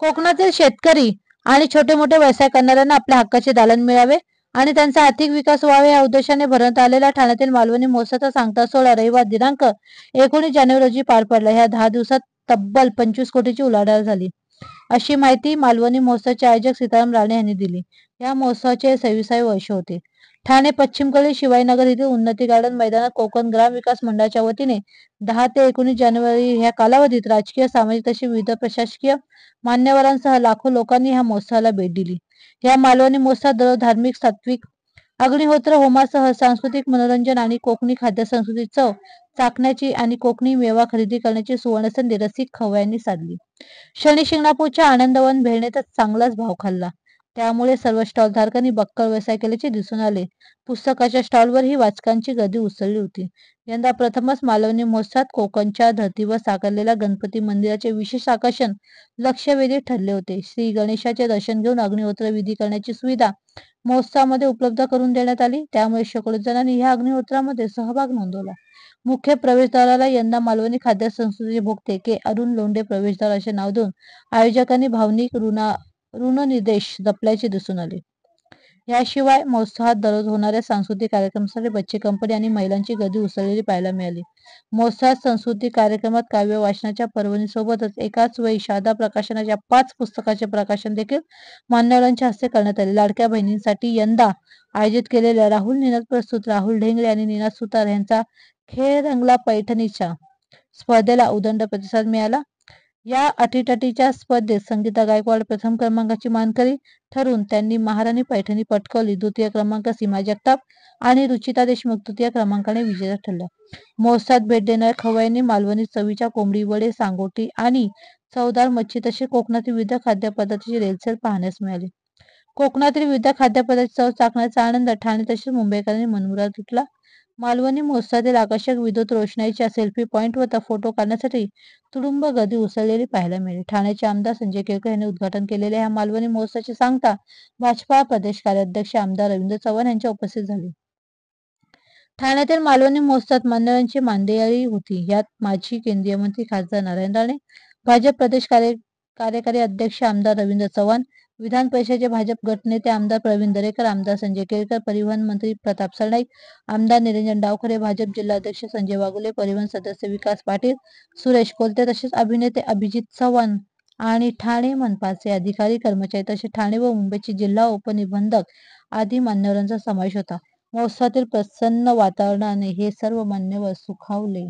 कोकणातील शेतकरी आणि छोटे मोठे व्यवसाय करणाऱ्यांना आपल्या हक्काचे दालन मिळावे आणि त्यांचा आर्थिक विकास व्हावा या उद्देशाने भरवण्यात आलेल्या ठाण्यातील मालवणी महोत्सवाचा सांगता सोहळा रविवार दिनांक 19 जानेवारी रोजी पार पडला. ह्या 10 दिवसात तब्बल 25 कोटीची उलाढाल झाली, अशी माहिती मालवणी महोत्सवाचे आयोजक सीताराम राणे यांनी दिली. या महोत्सवाचे 26वे वर्ष होते. ठाणे पश्चिमकडील शिवाजीनगर येथील उन्नती गार्डन मैदानात कोकण ग्राम विकास मंडळाच्या वतीने 10 ते 19 जानेवारी ह्या कालावधीत राजकीय, सामाजिक तसेच विविध प्रशासकीय मान्यवरांसह लाखो लोकांनी ह्या महोत्सवाला भेट दिली. या मालवणी महोत्सवात दररोज धार्मिक, सात्विक अग्निहोत्र होमासह सांस्कृतिक मनोरंजन आणि कोकणी खाद्य संस्कृती चव चाखण्याची आणि कोकणी मेवा खरेदी करण्याची सुवर्णसंधी रसिक खवय्यांनी साधली. शनी शिंगणापूरच्या आनंदवन भेळनेच चांगलाच भाव खाल्ला, त्यामुळे सर्व स्टॉल धारकांनी बक्कळ व्यवसाय केल्याचे दिसून आले. पुस्तकाच्या स्टॉलवरही वाचकांची गर्दी उसळली होती. यंदा प्रथमच मालवणी महोत्सवात कोकणच्या धर्तीवर साकारलेल्या गणपती मंदिराचे विशेष आकर्षण लक्षवेधी ठरले होते. श्री गणेशाचे दर्शन घेऊन अग्निहोत्र विधी करण्याची सुविधा महोत्सवामध्ये उपलब्ध करून देण्यात आली, त्यामुळे शेकडो जणांनी ह्या अग्निहोत्रामध्ये सहभाग नोंदवला. मुख्य प्रवेशद्वाराला यंदा मालवणी खाद्य संस्कृतीचे भोक्ते के. अरुण लोंढे प्रवेशद्वार असे नाव देऊन आयोजकांनी भावनिक ऋणनिर्देश जपल्याचे दिसून आले. याशिवाय महोत्सवात दररोज होणाऱ्या सांस्कृतिक कार्यक्रमासाठी बच्चे कंपनी आणि महिलांची गर्दी उसळलेली पाहायला मिळाली. महोत्सवात सांस्कृतिक कार्यक्रमात काव्य वाचनाच्या पर्वणीसोबतच एकाच वेळी शारदा प्रकाशनाच्या 5 पुस्तकाचे प्रकाशन देखील मान्यवरांच्या हस्ते करण्यात आले. लाडक्या बहिणींसाठी यंदा आयोजित केलेल्या राहुल निनाद प्रस्तुत राहुल ढेंगळे आणि निनाद सुतार यांचा खेळ रंगला पैठणीच्या स्पर्धेला उदंड प्रतिसाद मिळाला. या अटीतटीच्या स्पर्धेत संगीता गायकवाड प्रथम क्रमांकाची मानकरी ठरून त्यांनी महाराणी पैठणी पटकावली. द्वितीय क्रमांक सीमा जगताप आणि रुचिता देशमुख तृतीय क्रमांकाने विजेता ठरल्या. महोत्सवात भेट देणाऱ्या खवय्यांनी मालवणी चवीच्या कोंबडी वडे, सांगोटी आणि चवदार मच्छी तसेच कोकणातील विविध खाद्यपदार्थांची रेलचेल पाहण्यास मिळाली. कोकणातील विविध खाद्यपदार्थांची चव चाखण्याचा आनंद ठाणे तसेच मुंबईकरांनी मनमुराद लुटला. मालवणी महोत्सवातील आकर्षक विद्युत रोषणाईच्या सेल्फी पॉईंटवर फोटो काढण्यासाठी तुडुंब गर्दी उसळलेली पाहायला मिळाली. ठाण्याचे आमदार संजय केळकर यांनी उद्घाटन केलेल्या या मालवणी महोत्सवाची सांगता भाजपा प्रदेश कार्याध्यक्ष आमदार रवींद्र चव्हाण यांच्या उपस्थित झाली. ठाण्यातील मालवणी महोत्सवात मान्यवरांची मांदियाळी होती. यात माजी केंद्रीय मंत्री खासदार नारायण राणे, भाजप प्रदेश कार्यकारी अध्यक्ष आमदार रवींद्र चव्हाण, विधान परिषदेचे भाजप गटनेते आमदार प्रवीण दरेकर, आमदार संजय केळकर, परिवहन मंत्री प्रताप सरनाईक, आमदार निरंजन डावखरे, भाजप जिल्हाध्यक्ष संजय वाघुले, परिवहन सदस्य विकास पाटील, सुरेश कोलते तसेच अभिनेते अभिजित चव्हाण आणि ठाणे मनपाचे अधिकारी, कर्मचारी तसेच ठाणे व मुंबईचे जिल्हा उपनिबंधक आदी मान्यवरांचा समावेश होता. महोत्सवातील प्रसन्न वातावरणाने हे सर्व मान्यवर सुखावले.